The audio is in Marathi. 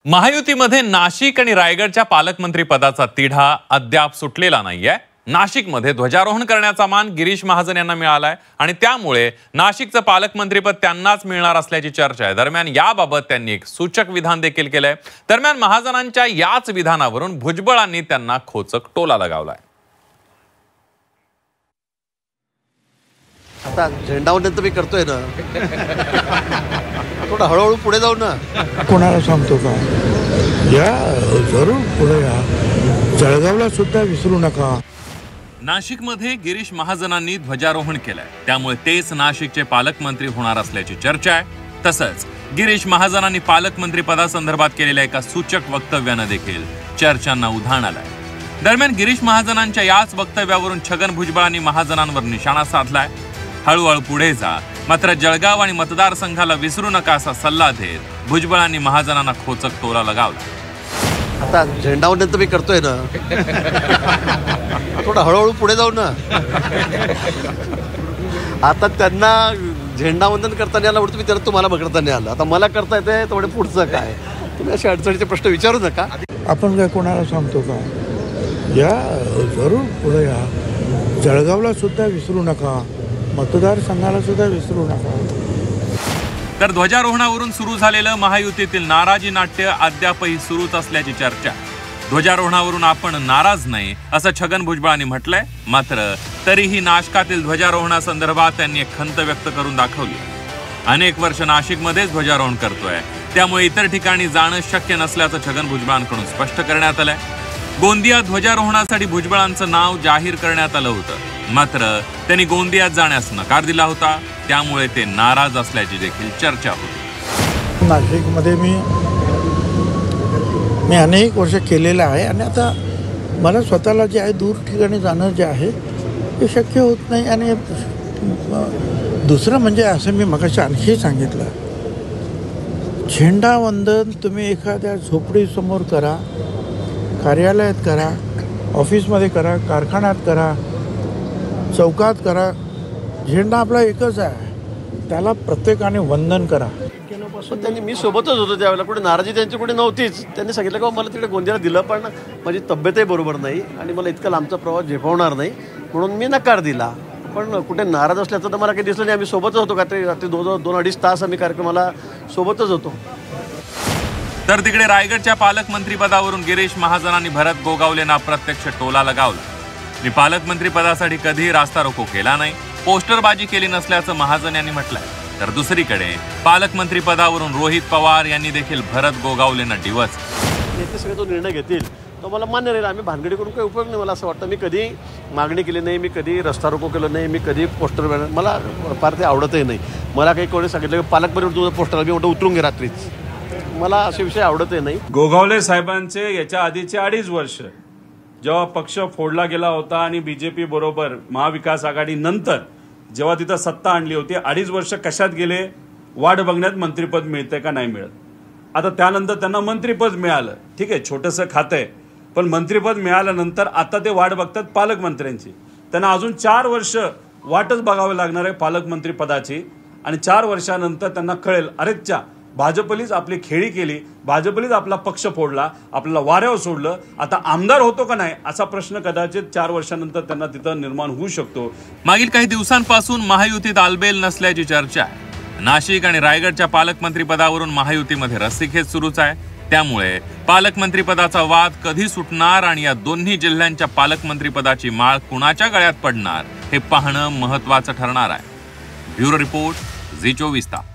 महायुतीमध्ये नाशिक आणि रायगडच्या पालकमंत्री पदाचा तिढा अद्याप सुटलेला नाहीये। नाशिकमध्ये ध्वजारोहण करण्याचा मान गिरीश महाजन यांना मिळालाय आणि त्यामुळे नाशिकचं पालकमंत्रीपद त्यांनाच मिळणार असल्याची चर्चा आहे। दरम्यान याबाबत त्यांनी एक सूचक विधान देखील केलंय। दरम्यान महाजनांच्या याच विधानावरून भुजबळांनी त्यांना खोचक टोला लगावलाय। आता झेंडावंदन तर मी करतोय ना, थोडं हळूहळू पुढे जाऊ ना। कोणाला सांगतो का? या जरूर पुढे या, जळगावला सुद्धा विसरू नका। नाशिकमध्ये गिरीश महाजनांनी ध्वजारोहण केलंय, त्यामुळे तेच नाशिकचे पालकमंत्री होणार असल्याची चर्चा आहे। तसंच गिरीश महाजनांनी पालकमंत्री पदासंदर्भात केलेल्या एका सूचक वक्तव्यानं देखील चर्चांना उधाण आलंय। दरम्यान गिरीश महाजनांच्या याच वक्तव्यावरून छगन भुजबळांनी महाजनांवर निशाणा साधलाय। हळूहळू पुढे जा, मात्र जळगाव आणि मतदारसंघाला विसरू नका असा सल्ला देत भुजबळांनी महाजनांना खोचक टोला लगावला। आता झेंडावंदन तर मी करतोय ना, थोडं हळूहळू पुढे जाऊ ना। आता त्यांना झेंडावंदन करताना आलं आवडतं, मी त्याला तुम्हाला बघता नाही आलं। आता मला करता येते तेवढे पुढचं काय? तुम्ही असे अडचणीचे प्रश्न विचारू नका। आपण काय कोणाला सांगतो का? या जरूर पुढे या, जळगावला सुद्धा विसरू नका, मतदारसंघाला सुद्धा विसरू नका। तर ध्वजारोहणावरून सुरू झालेलं महायुतीतील नाराजी नाट्य अद्यापही सुरूच असल्याची चर्चा। ध्वजारोहणावरून आपण नाराज नाही असं छगन भुजबळांनी म्हटलंय, मात्र तरीही नाशकातील ध्वजारोहणासंदर्भात त्यांनी एक खंत व्यक्त करून दाखवली। अनेक वर्ष नाशिकमध्येच ध्वजारोहण करतोय, त्यामुळे इतर ठिकाणी जाणं शक्य नसल्याचं छगन भुजबळांकडून स्पष्ट करण्यात आलंय। गोंदियात ध्वजारोहणासाठी भुजबळांचं नाव जाहीर करण्यात आलं होतं, मात्र त्यांनी गोंदियात जाण्यास नकार दिला होता, त्यामुळे ते नाराज असल्याची देखील चर्चा होती। नाशिकमध्ये मी अनेक वर्ष केलेलं आहे आणि आता मला स्वतःला जे आहे दूर ठिकाणी जाणं जे आहे ते शक्य होत नाही। आणि दुसरं म्हणजे असं मी मगाशी आणखी सांगितलं, झेंडावंदन तुम्ही एखाद्या झोपडीसमोर करा, कार्यालयात करा, ऑफिसमध्ये करा, कारखान्यात करा, चौकात करा, झेंडा आपला एकच आहे, त्याला प्रत्येकाने वंदन करा। पण त्यांनी मी सोबतच होतो त्यावेळेला, कुठे नाराजी त्यांची कुठे नव्हतीच। त्यांनी सांगितलं की मला तिकडे गोंदियाला दिलं, पण माझी तब्येतही बरोबर नाही आणि मला इतका लांबचा प्रवास झेपवणार नाही म्हणून मी नकार दिला। पण कुठे नाराज असल्याचं तर मला काही दिसलं नाही। आम्ही सोबतच होतो, रात्री 2-2.5 तास आम्ही कार्यक्रमाला सोबतच होतो। तर तिकडे रायगडच्या पालकमंत्री पदावरून गिरीश महाजनांनी भरत गोगावलेंना अप्रत्यक्ष टोला लगावला। मी पालकमंत्री पदासाठी कधीही रास्ता रोको केला नाही, पोस्टरबाजी केली नसल्याचं महाजन यांनी म्हटलंय। तर दुसरीकडे पालकमंत्री पदावरून रोहित पवार यांनी देखील भरत गोगावलेंना डिवचलं। नेते सगळे तो निर्णय घेतील तो मला मान्य राहील। आम्ही भानगडी करून काही उपयोग नाही। मला असं वाटतं, मी कधी मागणी केली नाही, मी कधी रस्ता रोको केलं नाही, मी कधी पोस्टर बनवलं, मला फार ते आवडतही नाही। मला काही कोणी सांगितलं की पालकमंत्री तुझं पोस्टर मी मोठं उतरून घे रात्रीच, मला असे विषय आवडतही नाही। गोगावले साहेबांचे याच्या आधीचे 2.5 वर्ष जेव्हा पक्ष फोडला गेला होता आणि बीजेपी बरोबर महाविकास आघाडी नंतर जेव्हा तिथं सत्ता आणली होती, 2.5 वर्ष कशात गेले? वाट बघण्यात मंत्रिपद मिळतंय का नाही मिळत। आता त्यानंतर त्यांना मंत्रिपद मिळालं, ठीक आहे, छोटंसं खातं आहे, पण मंत्रिपद मिळाल्यानंतर आता ते वाट बघतात पालकमंत्र्यांची। त्यांना अजून 4 वर्ष वाटच बघावी लागणार आहे पालकमंत्री पदाची, आणि 4 वर्षानंतर त्यांना कळेल, अरेच्या भाजपलीच आपली खेळी केली, भाजपलीच आपला पक्ष फोडला, आपल्याला वाऱ्यावर सोडलं, आता आमदार होतो का नाही असा प्रश्न कदाचित 4 वर्षानंतर त्यांना तिथं निर्माण होऊ शकतो। मागील काही दिवसांपासून महायुतीत आलबेल नसल्याची चर्चा आहे। नाशिक आणि रायगडच्या पालकमंत्री पदावरून महायुतीमध्ये रस्सीखेच सुरूच आहे, त्यामुळे पालकमंत्री पदाचा वाद कधी सुटणार आणि या दोन्ही जिल्ह्यांच्या पालकमंत्री पदाची माळ कुणाच्या गळ्यात पडणार हे पाहणं महत्त्वाचं ठरणार आहे। ब्युरो रिपोर्ट, झी 24 तास।